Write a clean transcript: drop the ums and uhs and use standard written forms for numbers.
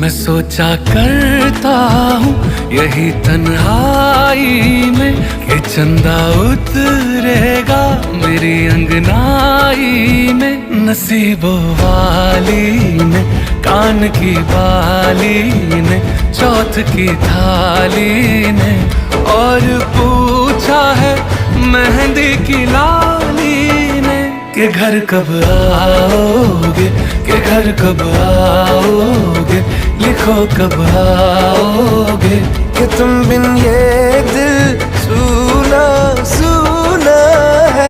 मैं सोचा करता हूँ यही तन्हाई में कि चंदा उतरेगा मेरी अंगनाई में। नसीबों वाली ने कान की बाली ने चौथ की थाली ने और पूछा है मेहंदी की लाली ने कि घर कब आओगे, कि घर कब आओगे, लिखो कब आओगे। कि तुम बिन ये दिल